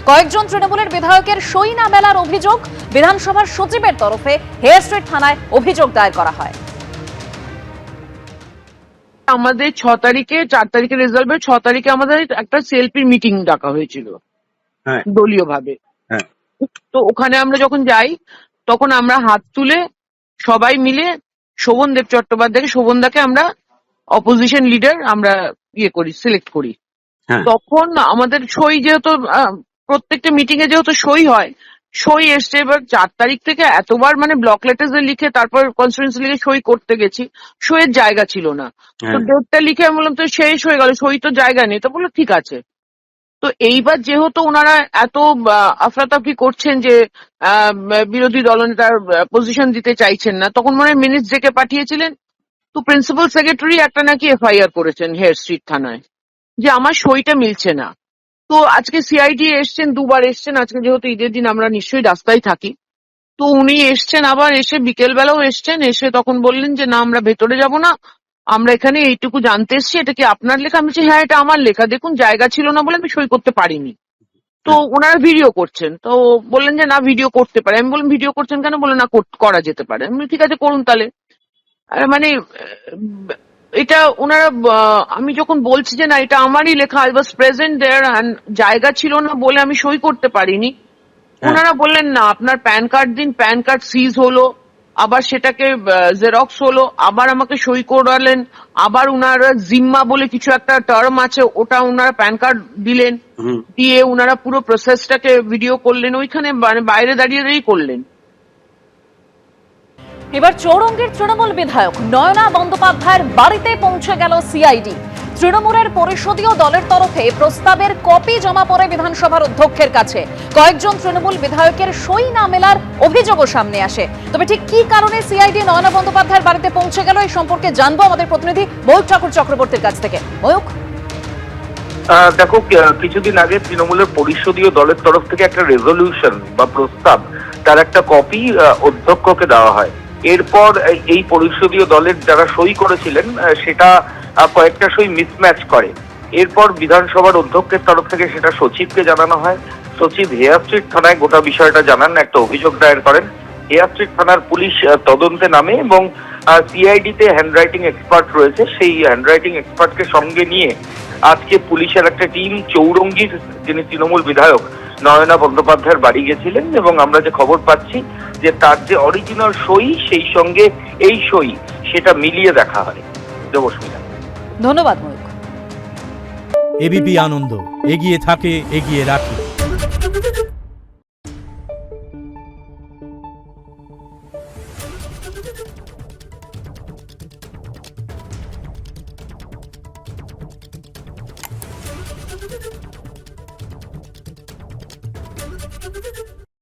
কয়েকজন তৃণমূলের বিধায়কের সই না মেলার অভিযোগ, বিধানসভার সচিবের তরফে হেয়ার স্ট্রিট থানায় অভিযোগ দায়ের করা হয়। আমাদের 6 তারিখে 4 তারিখে রেজাল্ট 6 তারিখে আমাদের একটা সেলফি মিটিং ডাকা হয়েছিল দলীয় ভাবে। তো ওখানে আমরা যখন যাই তখন আমরা হাত তুলে সবাই মিলে শোভনদেব চট্টোপাধ্যায়কে, শোভনদাকে আমরা অপোজিশন লিডার আমরা সিলেক্ট করি। তখন আমাদের সই যেহেতু প্রত্যেকটা মিটিং এ যেহেতু সই হয়, সই এসছে। এবার 4 তারিখ থেকে এতবার ব্লক লেটার্স লিখে তারপর কনস্টিটিউয়েন্সি লিখে সই করতে গেছি, সইয়ের জায়গা ছিল না। তো ডেটটা লিখে আমি বললাম তো শেষ হয়ে গেল, সই তো জায়গা নেই। তো বললো ঠিক আছে। তো এইবার যেহেতু ওনারা এত আফরাতাফরি করছেন যে বিরোধী দলনেতার পজিশন দিতে চাইছেন না, তখন মনে হয় মিনিটস ডেকে পাঠিয়েছিলেন। তো প্রিন্সিপাল সেক্রেটারি একটা নাকি এফআইআর করেছেন হেয়ার স্ট্রিট থানায় যে আমার সইটা মিলছে না। তো আজকে সিআইডি এসছেন, দুবার এসছেন। আজকে যেহেতু ঈদের দিন আমরা নিশ্চয়ই রাস্তায় থাকি, তো উনি এসছেন, আবার এসে বিকেল বেলাও এসছেন। এসে তখন বললেন যে না, আমরা ভেতরে যাব না, আমরা এখানে এইটুকু জানতে এসছি, এটা কি আপনার লেখা? আমি বলছি হ্যাঁ, এটা আমার লেখা। দেখুন জায়গা ছিল না বলে আমি সই করতে পারিনি। তো ওনারা ভিডিও করছেন, তো বললেন যে না ভিডিও করতে পারে। আমি বললাম ভিডিও করছেন কেন? বলে না করা যেতে পারে। আমি ঠিক আছে করুন তাহলে। এটা ওনারা, আমি যখন বলছি যে না এটা আমারই লেখা, আই ওয়াজ প্রেজেন্ট দেয়ার, জায়গা ছিল না বলে আমি সই করতে পারিনি। ওনারা বললেন না আপনার প্যান কার্ড দিন, প্যান কার্ড সিজ হলো, আবার সেটাকে জেরক্স হলো, আবার আমাকে সই করালেন। আবার ওনারা জিম্মা বলে কিছু একটা টার্ম আছে, ওটা ওনারা প্যান কার্ড দিলেন, দিয়ে ওনারা পুরো প্রসেসটাকে ভিডিও করলেন, ওইখানে বাইরে দাঁড়িয়ে করলেন। এবার চৌরঙ্গীর তৃণমূল বিধায়ক নয়না বন্দ্যোপাধ্যায়ের বাড়িতে পৌঁছে গেল সিআইডি। তৃণমূলের পরিষদীয় দলের তরফে প্রস্তাবের কপি জমা পড়ে বিধানসভার অধ্যক্ষের কাছে। কয়েকজন তৃণমূল বিধায়কের সই না মেলার অভিযোগও সামনে আসে। তবে ঠিক কি কারণে সিআইডি নয়না বন্দ্যোপাধ্যায়ের বাড়িতে পৌঁছে গেল, এই সম্পর্কে জানবো আমাদের প্রতিনিধি ময়ূক ঠাকুর চক্রবর্তীর কাছ থেকে। ময়ূক, দেখো, কিছুদিন আগে তৃণমূলের পরিষদীয় দলের তরফ থেকে একটা রেজলিউশন বা প্রস্তাব, তার একটা কপি অধ্যক্ষকে দেওয়া হয়। এরপর এই পরিষদীয় দলের যারা সই করেছিলেন সেটা কয়েকটা সই মিসম্যাচ করে। এরপর বিধানসভার অধ্যক্ষের তরফ থেকে সেটা সচিবকে জানানো হয়। সচিব হেয়ার স্ট্রিট থানায় গোটা বিষয়টা জানান, একটা অভিযোগ দায়ের করেন। হেয়ার স্ট্রিট থানার পুলিশ তদন্তে নামে এবং সিআইডি তে হ্যান্ডরাইটিং এক্সপার্ট রয়েছে, সেই হ্যান্ডরাইটিং এক্সপার্টকে সঙ্গে নিয়ে আজকে পুলিশের একটা টিম চৌরঙ্গীর যিনি তৃণমূল বিধায়ক নয়না বন্দ্যোপাধ্যায়ের বাড়ি গেছিলেন, এবং আমরা যে খবর পাচ্ছি যে তার যে অরিজিনাল সই সেই সঙ্গে এই সই সেটা মিলিয়ে দেখা হয়। দেবস্মিতা, ধন্যবাদ ময়ূক। এবিপি আনন্দ, এগিয়ে থাকে, এগিয়ে রাখে।